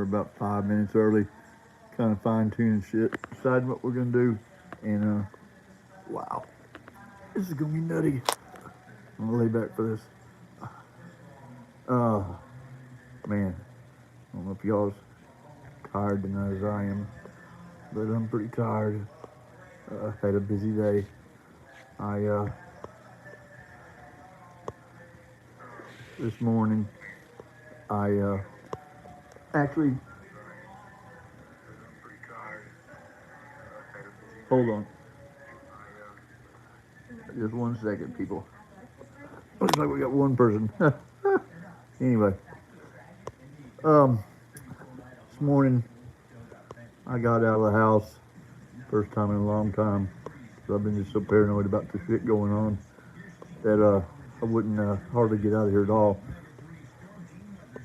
We're about 5 minutes early, kind of fine tuning shit, deciding what we're gonna do, and wow, this is gonna be nutty. I'm gonna lay back for this. Uh, man, I don't know if y'all's tired tonight as I am, but I'm pretty tired. Had a busy day. This morning, actually, hold on. Just 1 second, people. Looks like we got one person. Anyway, this morning I got out of the house, first time in a long time. So I've been just so paranoid about the shit going on that I wouldn't hardly get out of here at all.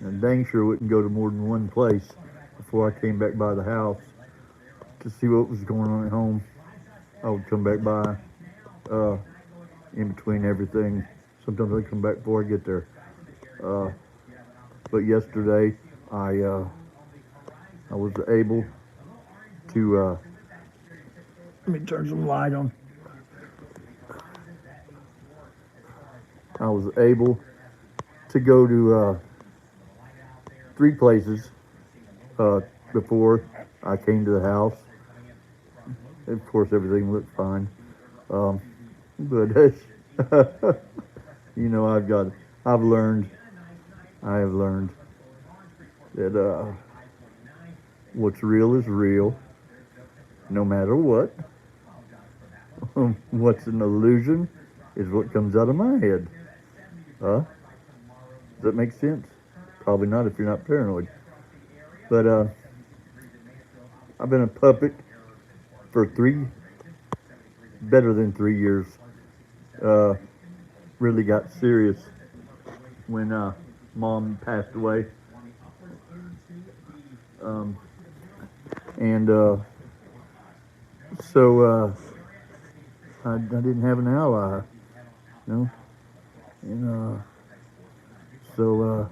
And dang sure wouldn't go to more than one place before I came back by the house to see what was going on at home. I would come back by in between everything. Sometimes I come back before I get there. But yesterday I was able to let me turn some light on. I was able to go to 3 places before I came to the house. Of course, everything looked fine, but you know, I have learned that what's real is real, no matter what. What's an illusion is what comes out of my head. Does that make sense? Probably not if you're not paranoid. But I've been a puppet for better than 3 years. Really got serious when Mom passed away. So I didn't have an ally, you know, and so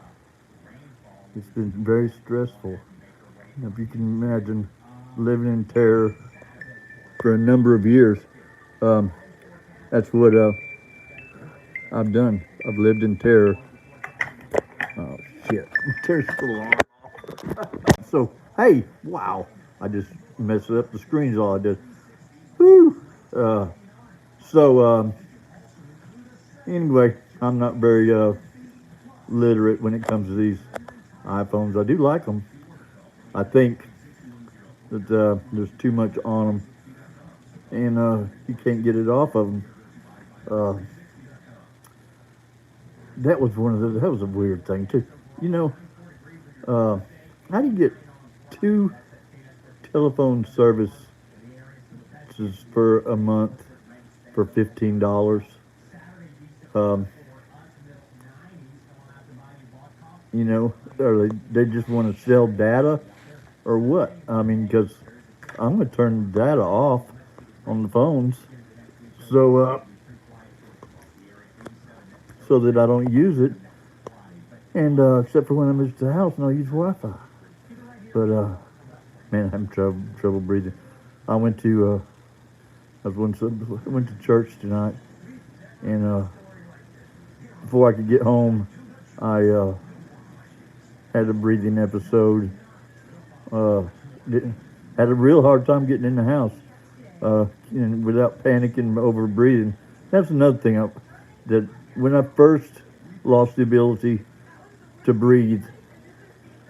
it's been very stressful. If you can imagine living in terror for a number of years, that's what I've done. I've lived in terror. Oh shit! Terror's still on. So hey, wow! I just messed up the screens. All I did. Whew. Anyway, I'm not very literate when it comes to these iPhones. I do like them. I think that there's too much on them, and you can't get it off of them. That was that was a weird thing too. You know, how do you get 2 telephone services for a month for $15? You know, or they just want to sell data or what? I mean, because I'm going to turn the data off on the phones so that I don't use it, and except for when I'm at the house and I'll use Wi-Fi. But man, I'm having trouble breathing. I went to church tonight, and before I could get home, I had a breathing episode. Had a real hard time getting in the house, and without panicking over breathing. That's another thing that when I first lost the ability to breathe,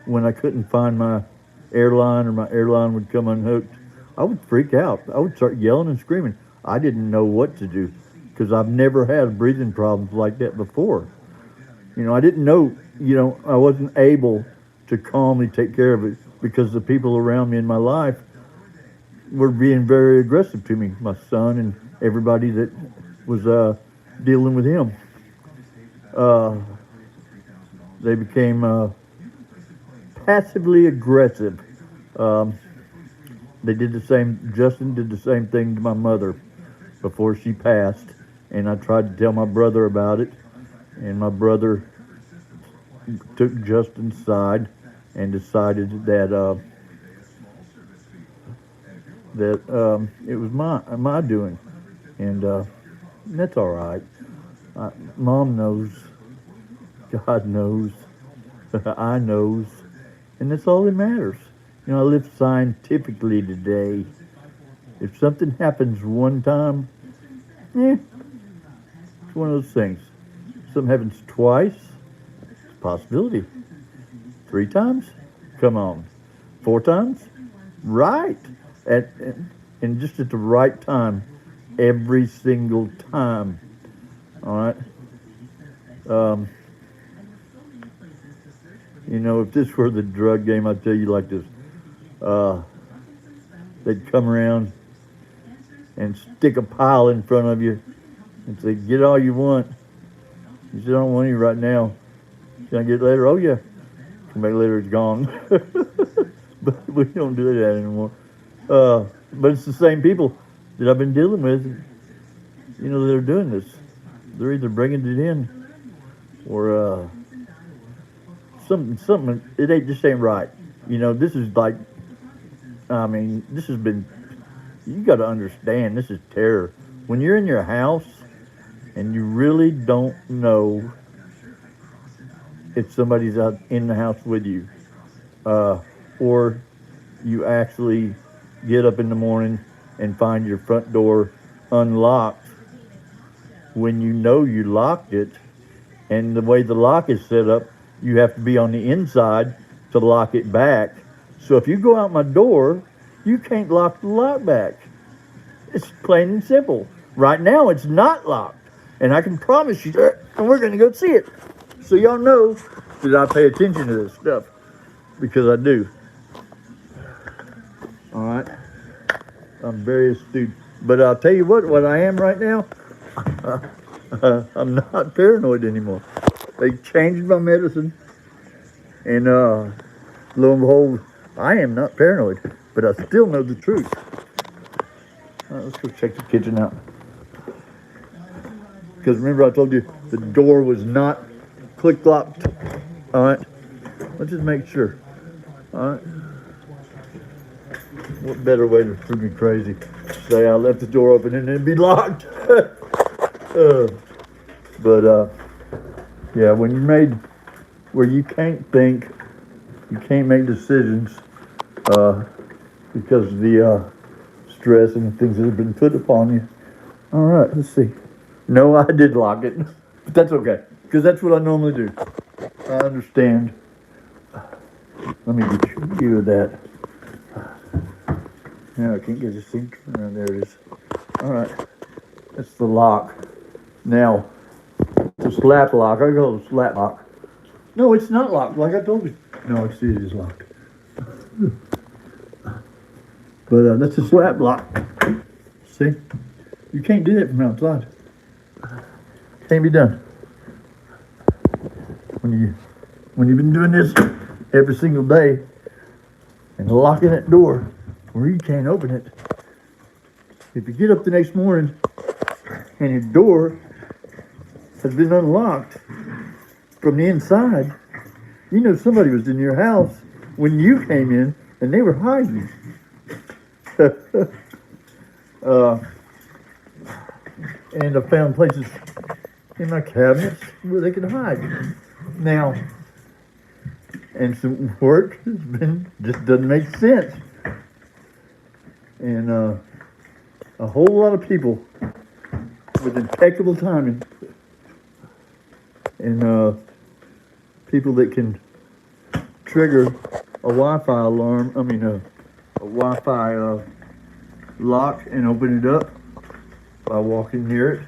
when I couldn't find my airline or my airline would come unhooked, I would freak out. I would start yelling and screaming. I didn't know what to do because I've never had breathing problems like that before. You know, I didn't know, you know, I wasn't able to calmly take care of it because the people around me in my life were being very aggressive to me, my son and everybody that was dealing with him. They became passively aggressive. Justin did the same thing to my mother before she passed, and I tried to tell my brother about it, and my brother took Justin's side and decided that it was my doing, and that's all right. Mom knows, God knows, I knows, and that's all that matters. I live scientifically today. If something happens one time, it's one of those things. If something happens twice, it's a possibility. 3 times, come on. 4 times, right. And just at the right time, every single time. All right. If this were the drug game, I'd tell you like this. They'd come around and stick a pile in front of you and say, get all you want. You said, I don't want any right now. Can I get it later? Oh, yeah. Come back later, it's gone. But we don't do that anymore. But it's the same people that I've been dealing with, that are doing this. They're either bringing it in or something. Just ain't right. This is like, this has been, you got to understand, this is terror. When you're in your house and you really don't know if somebody's out in the house with you, or you actually get up in the morning and find your front door unlocked when you know you locked it, and the way the lock is set up, you have to be on the inside to lock it back. So if you go out my door, you can't lock the lock back. It's plain and simple. Right now, it's not locked. And I can promise you that, and we're going to go see it. So y'all know that I pay attention to this stuff, because I do. All right? I'm very astute. But I'll tell you what I am right now, I'm not paranoid anymore. They changed my medicine, and lo and behold, I am not paranoid, but I still know the truth. All right, let's go check the kitchen out. Because remember I told you the door was not click-locked. All right, let's just make sure. All right. What better way to prove me crazy? Say I left the door open and it'd be locked. Yeah, when you're made where you can't think, you can't make decisions because of the stress and the things that have been put upon you. All right, let's see. No, I did lock it, but that's okay, because that's what I normally do. I understand. Let me get you a view of that. Yeah, I can't get this thing turned around. There it is. All right, that's the lock. Now, the slap lock. I call it a slap lock. No, it's not locked, like I told you. No, it is locked. But that's a slap lock. See? You can't do that from outside. Can't be done. When you've been doing this every single day and locking that door where you can't open it, if you get up the next morning and your door has been unlocked from the inside, you know somebody was in your house when you came in and they were hiding. And I found places in my cabinets where they could hide. Now, and some work has been, just doesn't make sense. And a whole lot of people with impeccable timing and people that can trigger a Wi-Fi alarm, a Wi-Fi lock and open it up by walking near it.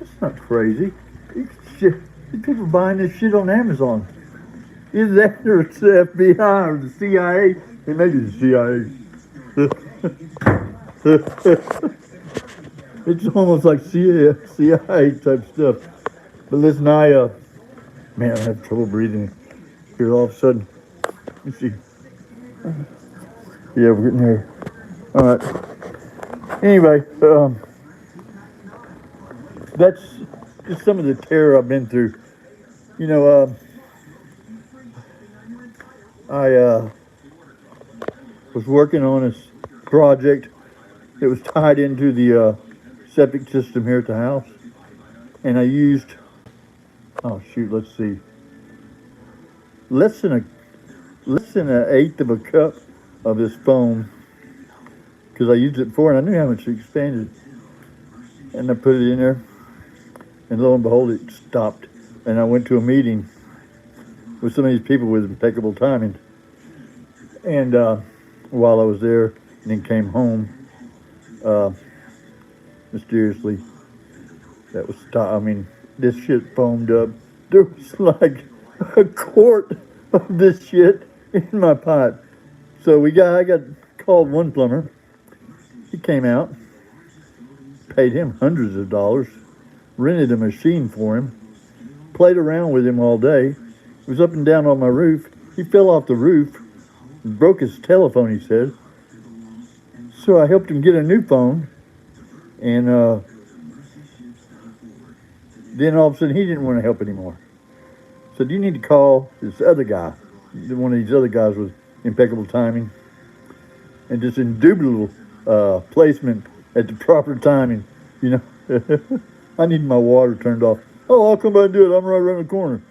It's not crazy. People buying this shit on Amazon. Either that or it's the FBI or the CIA. It may be the CIA. It's almost like CIA type stuff. But listen, I have trouble breathing here all of a sudden. Let's see. Yeah, we're getting there. All right. Anyway, that's just some of the terror I've been through. I was working on this project. It was tied into the septic system here at the house, and I used, oh shoot, let's see, less than a less than an eighth of a cup of this foam because I used it before and I knew how much it expanded. And I put it in there, and lo and behold, it stopped. And I went to a meeting with some of these people with impeccable timing. And while I was there, and then came home, uh, mysteriously, that was stopped. I mean, this shit foamed up. There was like a quart of this shit in my pipe. So I got called one plumber. He came out, paid him hundreds of dollars, rented a machine for him, played around with him all day. He was up and down on my roof. He fell off the roof, broke his telephone, he said. So I helped him get a new phone, and then all of a sudden he didn't want to help anymore. So you need to call this other guy, one of these other guys with impeccable timing, and just indubitable placement at the proper timing. You know, I need my water turned off. Oh, I'll come by and do it. I'm right around the corner.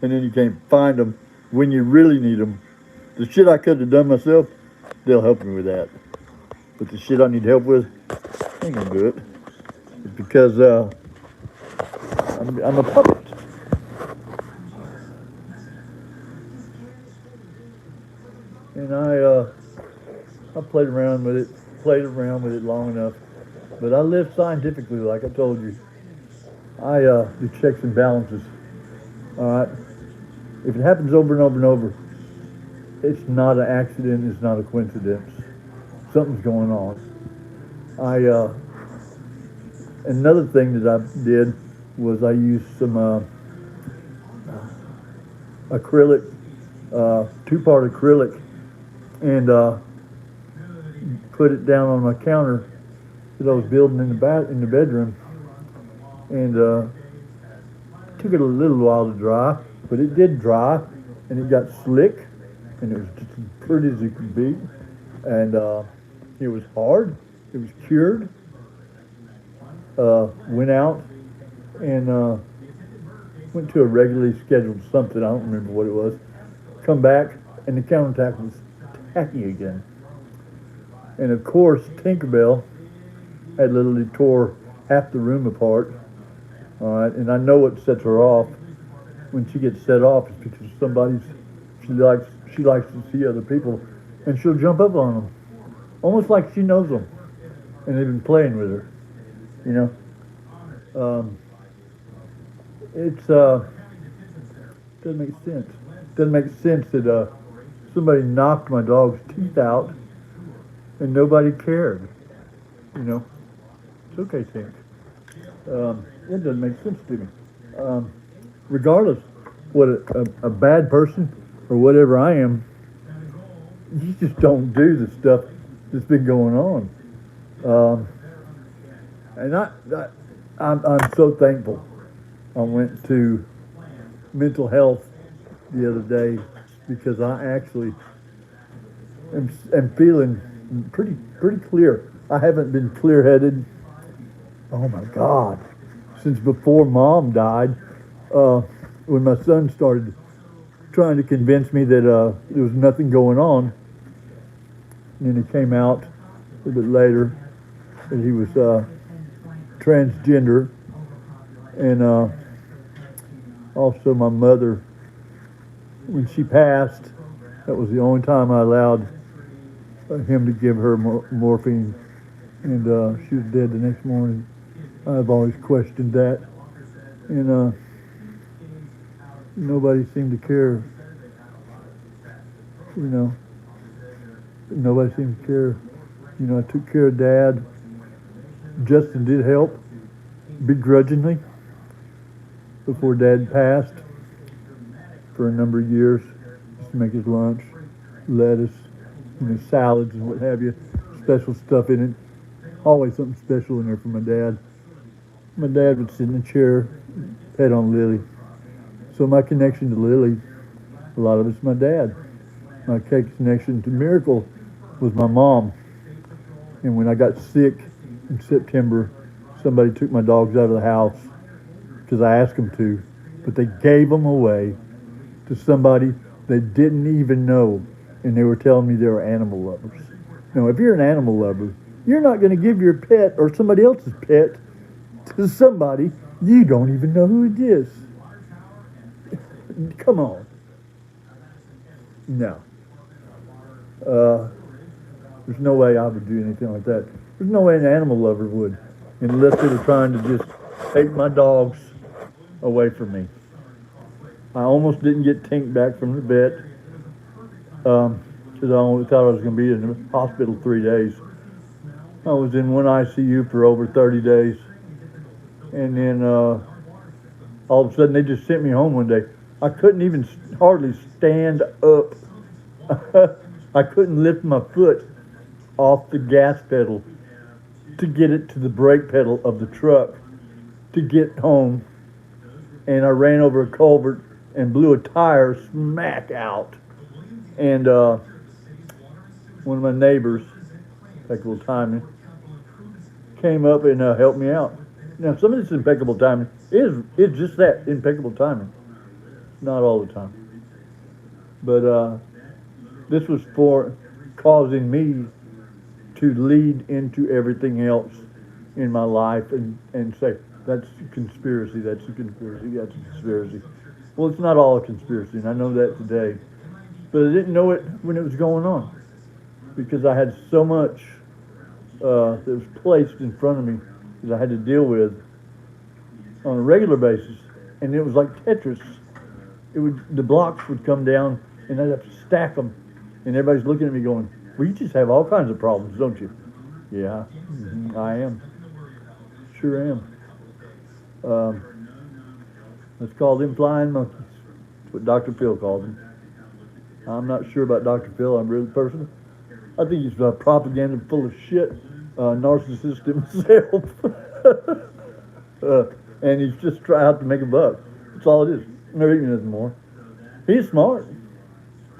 And then you can't find them when you really need them. The shit I could have done myself, they'll help me with that. But the shit I need help with, I ain't gonna do it. It's because I'm a puppet. And I played around with it long enough. But I live scientifically, like I told you. I do checks and balances. All right. If it happens over and over and over, it's not an accident. It's not a coincidence. Something's going on. Another thing that I did was I used some acrylic, two-part acrylic, and put it down on my counter that I was building in the bedroom, and took it a little while to dry, but it did dry, and it got slick, and it was just as pretty as it could be, and it was hard. It was cured. Went out and went to a regularly scheduled something. I don't remember what it was. Come back, and the countertop was tacky again. And of course, Tinkerbell had literally tore half the room apart. All right, and I know what sets her off. When she gets set off, it's because she likes to see other people, and she'll jump up on them, almost like she knows them, and they've been playing with her. You know, it's doesn't make sense. Doesn't make sense that somebody knocked my dog's teeth out and nobody cared. You know, it's okay, Tink. It doesn't make sense to me. Regardless what a bad person or whatever I am, you just don't do the stuff that's been going on. And I'm so thankful. I went to mental health the other day because I actually am feeling pretty clear. I haven't been clear-headed, oh my God, since before Mom died. When my son started trying to convince me that there was nothing going on, and then it came out a little bit later that he was transgender, and also my mother, when she passed, that was the only time I allowed him to give her morphine, and she was dead the next morning. I've always questioned that, and nobody seemed to care. You know, nobody seemed to care. You know, I took care of Dad. Justin did help, begrudgingly, before Dad passed, for a number of years, just to make his lunch, lettuce, you know, salads and what have you, special stuff in it. Always something special in there for my dad. My dad would sit in a chair, pet on Lily. So my connection to Lily A lot of it's my dad. My connection to miracle was my mom. And when I got sick in September, somebody took my dogs out of the house because I asked them to, but they gave them away to somebody they didn't even know, and they were telling me they were animal lovers. Now, if you're an animal lover, you're not going to give your pet or somebody else's pet to somebody you don't even know who it is. Come on. No. There's no way I would do anything like that. There's no way an animal lover would, unless they were trying to just take my dogs away from me. I almost didn't get Tink back from the vet because I only thought I was going to be in the hospital 3 days. I was in one ICU for over 30 days. And then all of a sudden they just sent me home one day. I couldn't even hardly stand up. I couldn't lift my foot off the gas pedal to get it to the brake pedal of the truck to get home. And I ran over a culvert and blew a tire smack out. And one of my neighbors, impeccable timing, came up and helped me out. Now, some of this impeccable timing is just that, impeccable timing. Not all the time. But this was for causing me to lead into everything else in my life and say, that's a conspiracy, that's a conspiracy, that's a conspiracy. Well, it's not all a conspiracy, and I know that today. But I didn't know it when it was going on because I had so much that was placed in front of me that I had to deal with on a regular basis. And it was like Tetris. The blocks would come down, and I'd have to stack them. And everybody's looking at me going, well, you just have all kinds of problems, don't you? Yeah, I am. Sure am. Let's call them flying monkeys. That's what Dr. Phil called them. I'm not sure about Dr. Phil. I'm really personal. I think he's propaganda full of shit, narcissist himself. And he's just trying out to make a buck. That's all it is. Never eating nothing more. He's smart.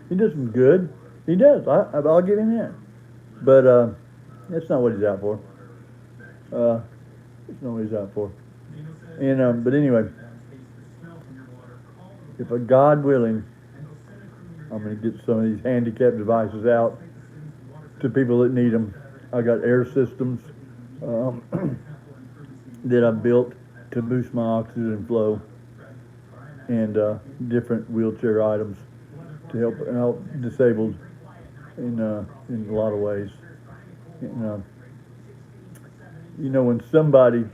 He does some good. He does. I'll give him that. But that's not what he's out for. That's not what he's out for. And but anyway, if a God willing, I'm going to get some of these handicap devices out to people that need them. I got air systems that I built to boost my oxygen flow, and different wheelchair items to help disabled in a lot of ways. And, when somebody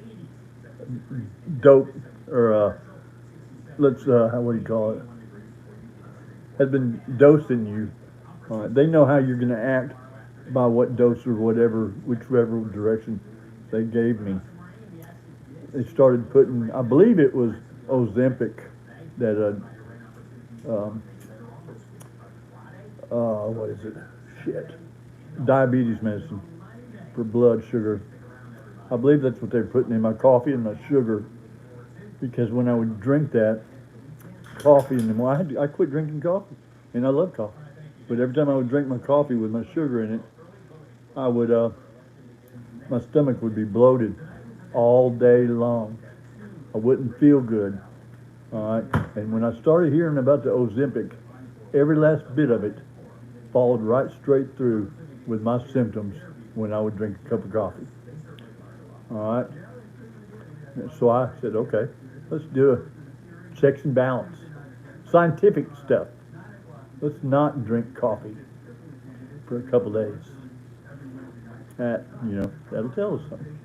dope or what do you call it, has been dosing you, they know how you're going to act by what dose or whichever direction they gave me. They started putting, I believe it was Ozempic that what is it? Shit. Diabetes medicine for blood sugar. I believe that's what they're putting in my coffee and my sugar, because when I would drink that coffee in the morning, I quit drinking coffee, and I love coffee. But every time I would drink my coffee with my sugar in it, I would, my stomach would be bloated all day long. I wouldn't feel good. All right. And when I started hearing about the Ozempic, every last bit of it followed right straight through with my symptoms when I would drink a cup of coffee. All right. So I said, okay, let's do a checks and balance. Scientific stuff. Let's not drink coffee for a couple days. That'll tell us something.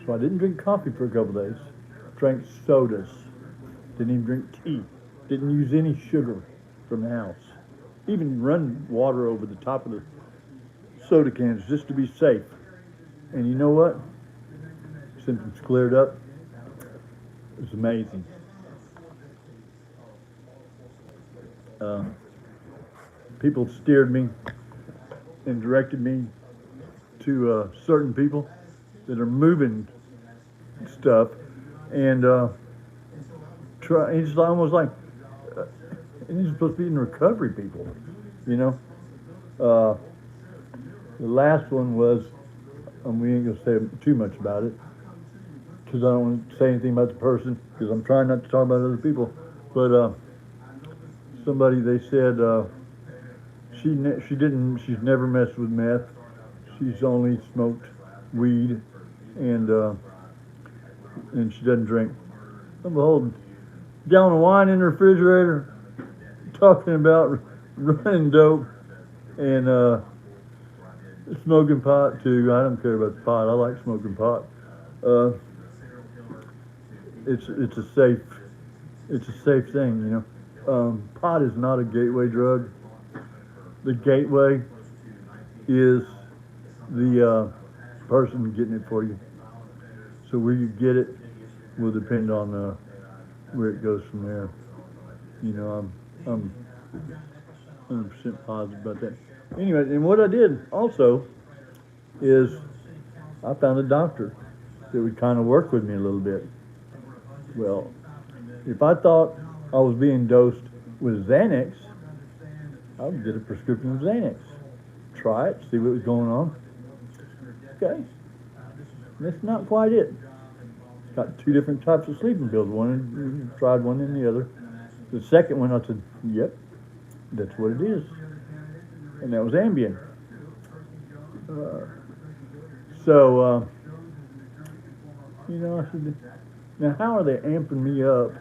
So I didn't drink coffee for a couple days. Drank sodas. Didn't even drink tea. Didn't use any sugar from the house. Even run water over the top of the soda cans just to be safe. And you know what? Symptoms cleared up. It was amazing. People steered me and directed me to certain people that are moving stuff, and it's almost like and these are supposed to be in recovery people, you know. Uh, the last one was, we ain't gonna say too much about it, because I don't want to say anything about the person, because I'm trying not to talk about other people. But somebody, they said she's never messed with meth. She's only smoked weed, and she doesn't drink. I'm holding a gallon of wine in the refrigerator, talking about running dope and smoking pot too. I don't care about the pot. I like smoking pot. It's a safe thing, you know. Pot is not a gateway drug. The gateway is the person getting it for you. So where you get it will depend on where it goes from there. You know, I'm 100% positive about that. Anyway, and what I did also is I found a doctor that would kind of work with me a little bit. Well, if I thought I was being dosed with Xanax, I would get a prescription of Xanax. Try it, see what was going on. Okay, that's not quite it. It's got two different types of sleeping pills. Tried one and the other. The second one, I said, yep, that's what it is. And that was Ambien. You know, I said, now how are they amping me up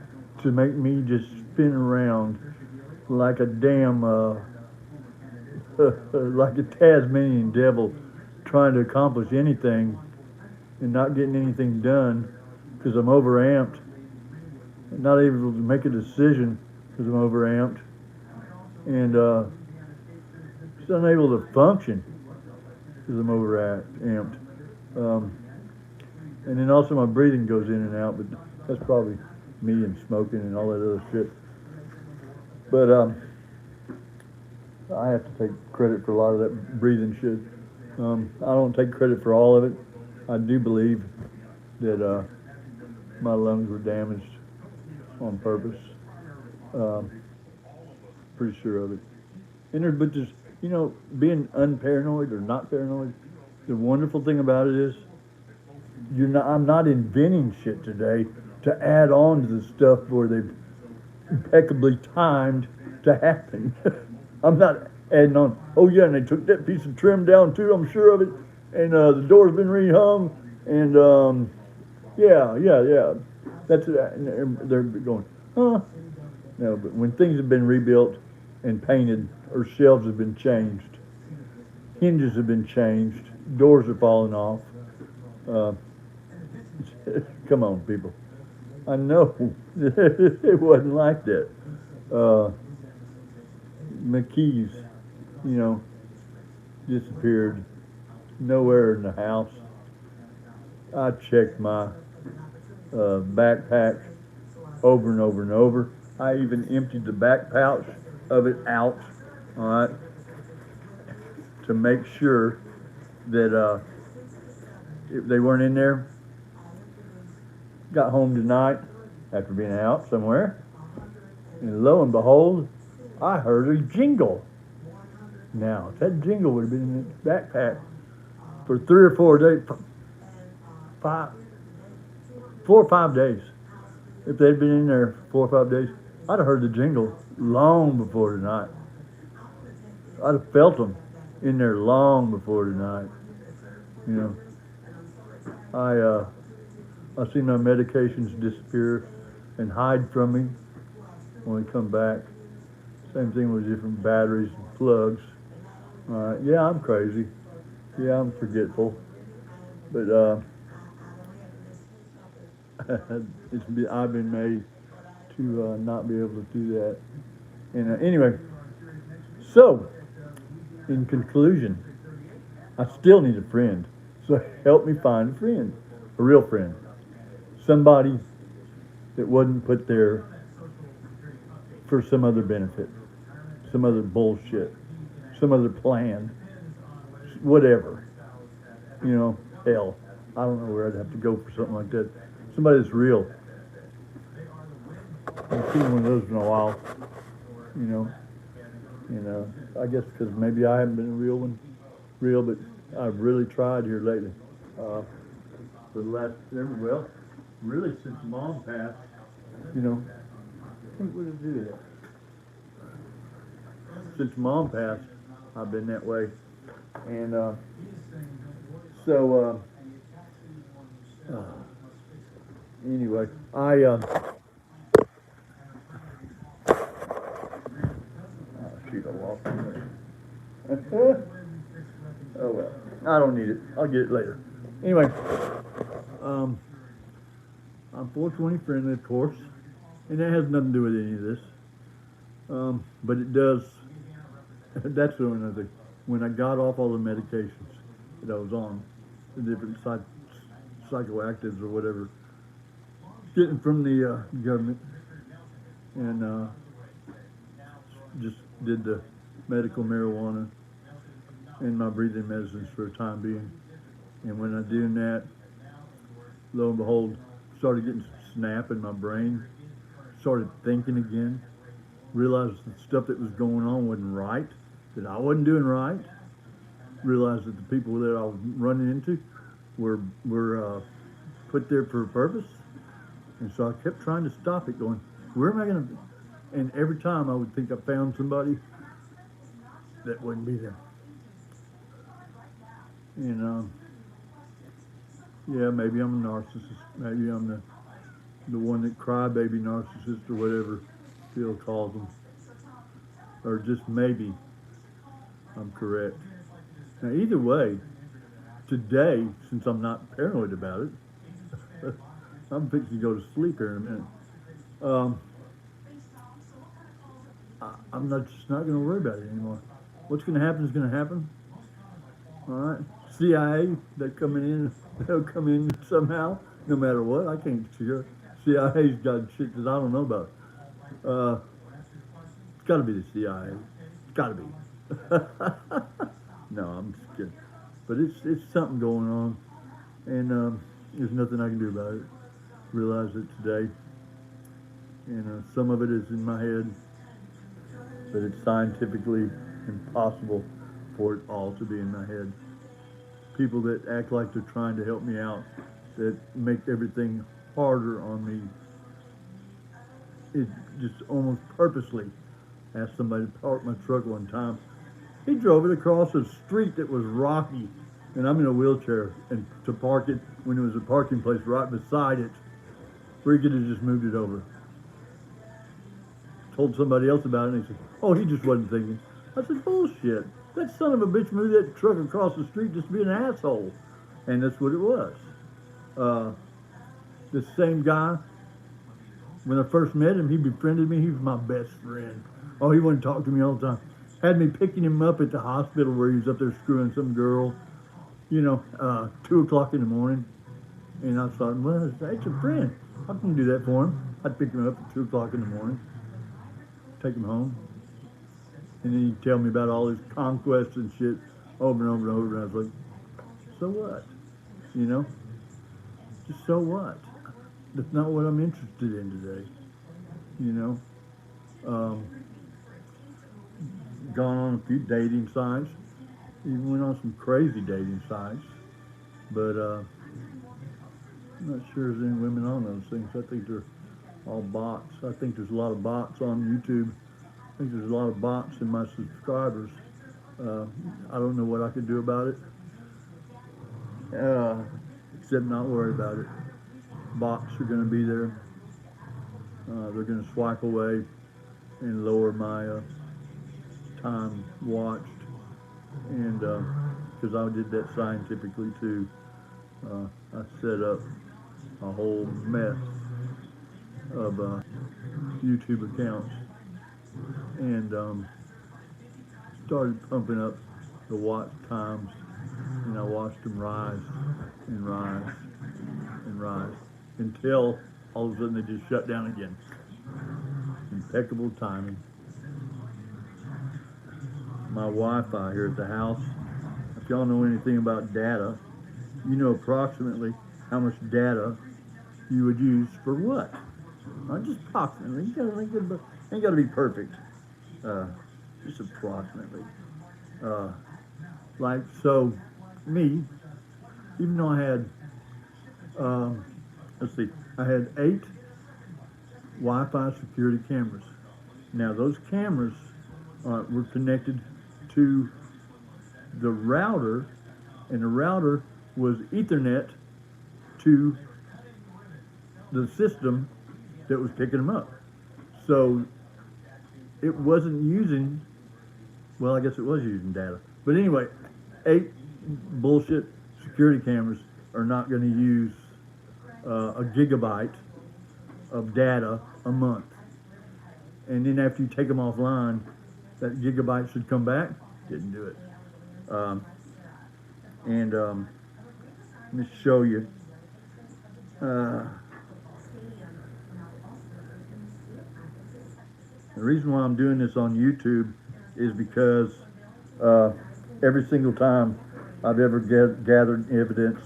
to make me just spin around like a damn, like a Tasmanian devil trying to accomplish anything and not getting anything done because I'm overamped, and not able to make a decision because I'm overamped, and just unable to function because I'm overamped. And then also my breathing goes in and out, but that's probably me and smoking and all that other shit. But I have to take credit for a lot of that breathing shit. I don't take credit for all of it. I do believe that my lungs were damaged on purpose. Pretty sure of it. And but just, you know, being unparanoid or not paranoid, the wonderful thing about it is I'm not inventing shit today to add on to the stuff where they've impeccably timed to happen. I'm not adding on, oh yeah, and they took that piece of trim down too, I'm sure of it, and the door's been rehung, and yeah, that's it. And they're going, huh? No, but when things have been rebuilt and painted, or shelves have been changed, hinges have been changed, doors are falling off. Come on, people. I know it wasn't like that. McKee's, you know, disappeared. Nowhere in the house. I checked my backpack over and over and over. I even emptied the back pouch of it out, all right, to make sure that if they weren't in there. Got home tonight after being out somewhere, and lo and behold, I heard a jingle. Now, if that jingle would have been in the backpack for 3 or 4 days, 4 or 5 days, if they'd been in there 4 or 5 days, I'd have heard the jingle long before tonight. I'd have felt them in there long before tonight. You know, I see my medications disappear and hide from me when I come back. Same thing with different batteries and plugs. Yeah, I'm crazy. Yeah, I'm forgetful. But I've been made to not be able to do that. And anyway, so in conclusion, I still need a friend. So help me find a friend, a real friend. Somebody that wasn't put there for some other benefit, some other bullshit, some other plan, whatever. You know, hell, I don't know where I'd have to go for something like that. Somebody that's real. I haven't seen one of those in a while. you know, I guess because maybe I haven't been a real, but I've really tried here lately. Uh, for the last, well, really since Mom passed, I think what did it do that? Since Mom passed, I've been that way, and so anyway, shoot, I lost it. Oh well, I don't need it. I'll get it later. Anyway, um, I'm 420 friendly, of course, and that has nothing to do with any of this. But it does. That's the only thing. When I got off all the medications that I was on, the different psychoactives or whatever, getting from the government, and just did the medical marijuana and my breathing medicines for a time being. And when I doing that, lo and behold, started getting some snap in my brain, started thinking again, realized the stuff that was going on wasn't right, that I wasn't doing right, realized that the people that I was running into were put there for a purpose. And so I kept trying to stop it, going, where am I going to, and every time I would think I found somebody that wouldn't be there. And yeah, maybe I'm a narcissist. Maybe I'm the one that crybaby narcissist or whatever Phil calls them. Or just maybe I'm correct. Now either way, today, since I'm not paranoid about it, I'm fixing to go to sleep here in a minute. I'm just not going to worry about it anymore. What's going to happen is going to happen. All right. CIA, they're coming in. They'll come in somehow, no matter what. I can't figure. CIA's got shit that I don't know about. It's got to be the CIA. It's got to be. No, I'm just kidding. But it's something going on, and there's nothing I can do about it. Realize it today, and some of it is in my head, but it's scientifically impossible for it all to be in my head. People that act like they're trying to help me out, that make everything harder on me, it just almost purposely asked somebody to park my truck one time. He drove it across a street that was rocky, and I'm in a wheelchair, and to park it when there was a parking place right beside it, where he could have just moved it over. Told somebody else about it, and they said, oh, he just wasn't thinking. I said, bullshit. That son of a bitch moved that truck across the street just to be an asshole. And that's what it was. This same guy, when I first met him, he befriended me. He was my best friend. Oh, he wanted to talk to me all the time. Had me picking him up at the hospital where he was up there screwing some girl, 2 o'clock in the morning. And I thought, well, that's a friend. I can do that for him. I'd pick him up at 2 o'clock in the morning, take him home. And then he'd tell me about all his conquests and shit over and over and over. And I was like, so what? Just so what? That's not what I'm interested in today. Gone on a few dating sites. Even went on some crazy dating sites. But I'm not sure there's any women on those things. I think they're all bots. I think there's a lot of bots on YouTube. I think there's a lot of bots in my subscribers. I don't know what I could do about it, except not worry about it. Bots are going to be there. They're going to swipe away and lower my time watched. And because I did that scientifically too, I set up a whole mess of YouTube accounts. And started pumping up the watch times, and I watched them rise and rise and rise until all of a sudden they just shut down again. Impeccable timing. My Wi-Fi here at the house, if y'all know anything about data, you know approximately how much data you would use for what. Not just approximately. Ain't got to be perfect. just approximately. Like, so, me, even though I had, let's see, I had 8 Wi-Fi security cameras. Now, those cameras were connected to the router, and the router was Ethernet to the system that was picking them up. So it wasn't using, well, I guess it was using data. But anyway, 8 bullshit security cameras are not going to use a gigabyte of data a month. And then after you take them offline, that gigabyte should come back. Didn't do it. Let me show you. The reason why I'm doing this on YouTube is because every single time I've ever gathered evidence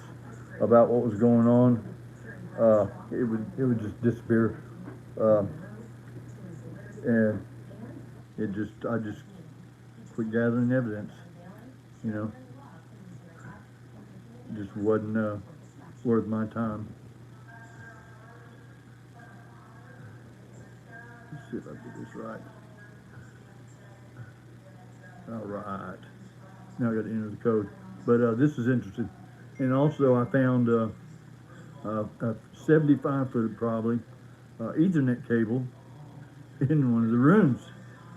about what was going on, it would just disappear, and I just quit gathering evidence. You know, it just wasn't worth my time. Let's see if I get this right. All right. Now I got to enter the code. But this is interesting. And also I found a 75-foot probably Ethernet cable in one of the rooms.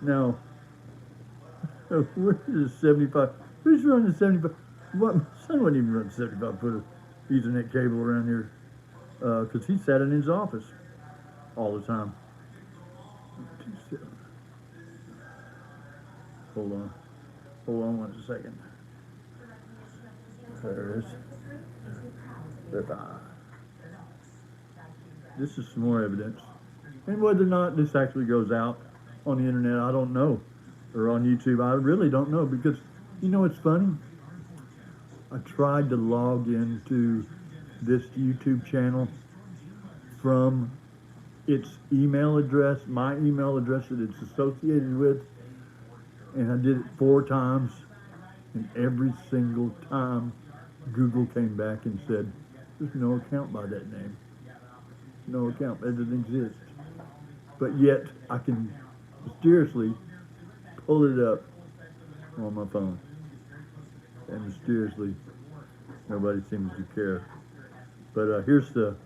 Now, where is 75? Who's running 75? What? My son wouldn't even run 75-foot Ethernet cable around here because he sat in his office all the time. Hold on 1 second. There it is. This is some more evidence. And whether or not this actually goes out on the internet, I don't know. Or on YouTube, I really don't know, because you know what's funny? I tried to log into this YouTube channel from its email address, my email address that it's associated with, and I did it 4 times, and every single time Google came back and said, there's no account by that name. No account, it doesn't exist. But yet, I can mysteriously pull it up on my phone. And mysteriously, nobody seems to care. But here's the,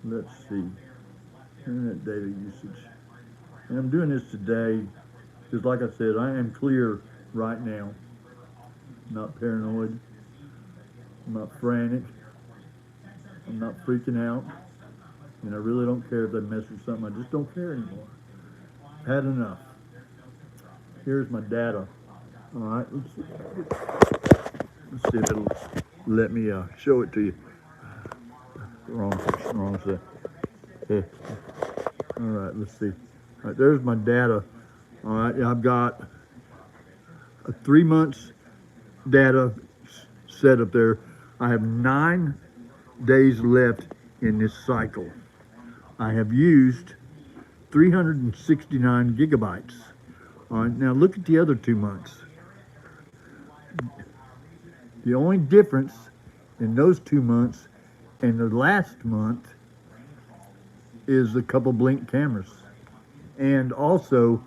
let's see, internet data usage. And I'm doing this today because, like I said, I am clear right now. I'm not paranoid. I'm not frantic. I'm not freaking out. And I really don't care if they mess with something. I just don't care anymore. I've had enough. Here's my data. All right, let's see if it'll let me show it to you. Wrong set. Yeah. All right, let's see. All right, there's my data. All right, I've got a 3 months data set up there. I have 9 days left in this cycle. I have used 369 gigabytes. All right, now look at the other 2 months. The only difference in those 2 months and the last month is a couple Blink cameras, and also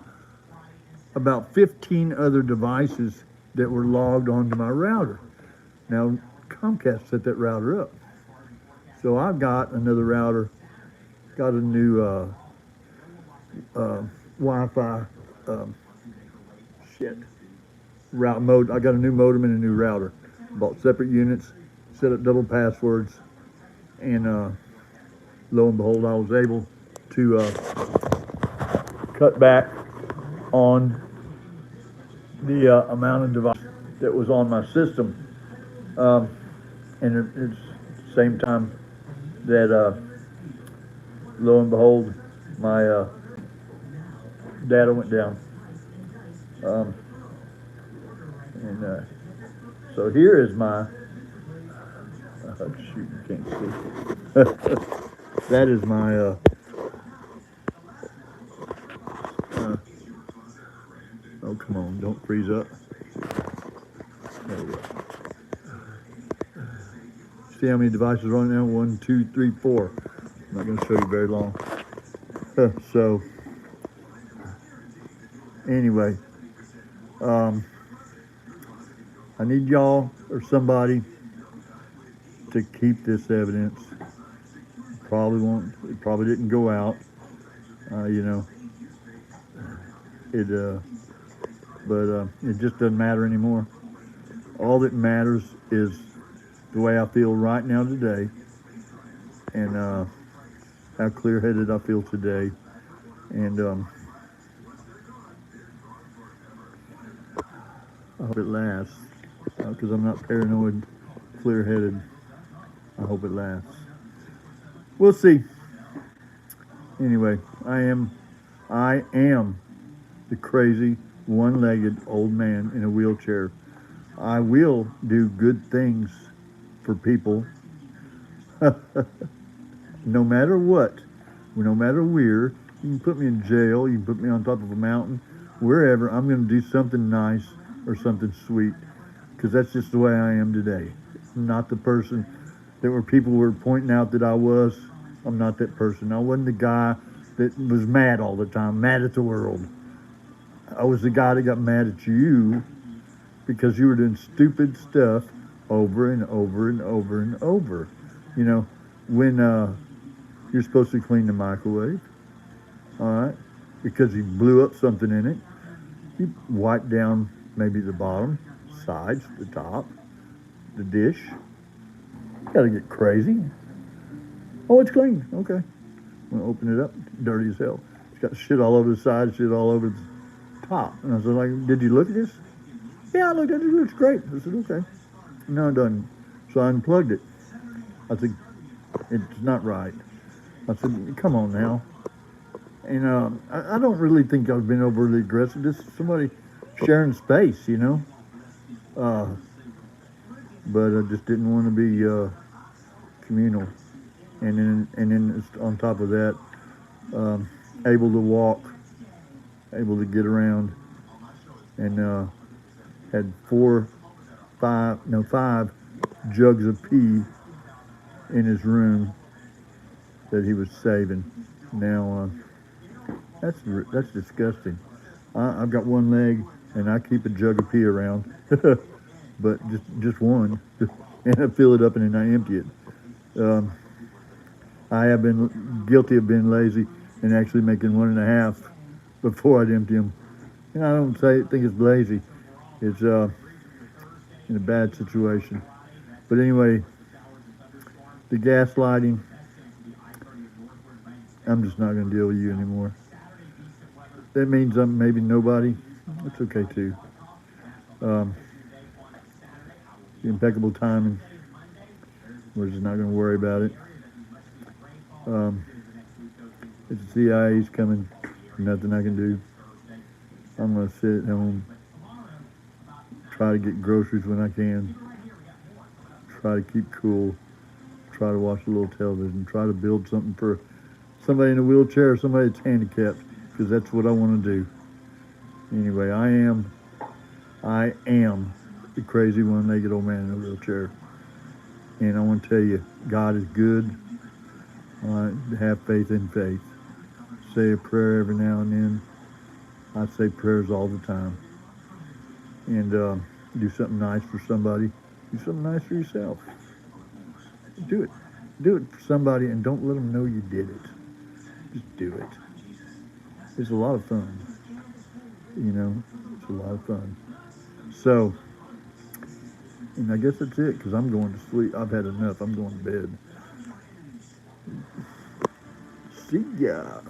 about 15 other devices that were logged onto my router. Now, Comcast set that router up. So I've got another router, got a new Wi-Fi route mode. I got a new modem and a new router. Bought separate units, set up double passwords, and lo and behold, I was able to cut back on the amount of device that was on my system. And it's the same time that, lo and behold, my data went down. So here is my, oh shoot, you can't see. That is my and don't freeze up. There we go. See how many devices are on now? 1, 2, 3, 4. I'm not going to show you very long. So, anyway, I need y'all or somebody to keep this evidence. Probably won't. It probably didn't go out. You know, but it just doesn't matter anymore. All that matters is the way I feel right now today, and how clear-headed I feel today, and I hope it lasts, because I'm not paranoid, clear-headed. I hope it lasts. We'll see. Anyway, I am the crazy, one-legged old man in a wheelchair. I will do good things for people, no matter what, no matter where. You can put me in jail, you can put me on top of a mountain, wherever. I'm going to do something nice or something sweet, because that's just the way I am today. I'm not the person that people were pointing out that I was. I'm not that person. I wasn't the guy that was mad all the time, mad at the world. I was the guy that got mad at you because you were doing stupid stuff over and over and over and over. You know, when you're supposed to clean the microwave, all right, because you blew up something in it, you wipe down maybe the bottom, sides, the top, the dish. You gotta get crazy. Oh, it's clean. Okay. I'm gonna open it up. Dirty as hell. It's got shit all over the side, shit all over the top. And I was like, did you look at this? Yeah, I looked at it. It looks great. I said, okay. No, it doesn't. So I unplugged it. I said, it's not right. I said, come on now. And I don't really think I've been overly aggressive. Just somebody sharing space, you know. But I just didn't want to be communal. And then on top of that, able to walk, able to get around, and had 5 jugs of pee in his room that he was saving. Now, that's disgusting. I've got one leg, and I keep a jug of pee around, but just one, and I fill it up and then I empty it. I have been guilty of being lazy and actually making 1.5 before I'd empty them. And I don't think it's lazy. It's in a bad situation. But anyway, the gaslighting, I'm just not going to deal with you anymore. That means I'm maybe nobody. That's okay too. The impeccable timing. We're just not going to worry about it. If the CIA's coming, nothing I can do. I'm going to sit at home, try to get groceries when I can, try to keep cool, try to watch a little television, try to build something for somebody in a wheelchair or somebody that's handicapped, because that's what I want to do. Anyway, I am the crazy one-legged old man in a wheelchair. And I want to tell you, God is good. Have faith in faith. Say a prayer every now and then. I say prayers all the time. And do something nice for somebody. Do something nice for yourself. Do it. Do it for somebody, and don't let them know you did it. Just do it. It's a lot of fun. You know, it's a lot of fun. So, and I guess that's it, because I'm going to sleep. I've had enough. I'm going to bed. See ya.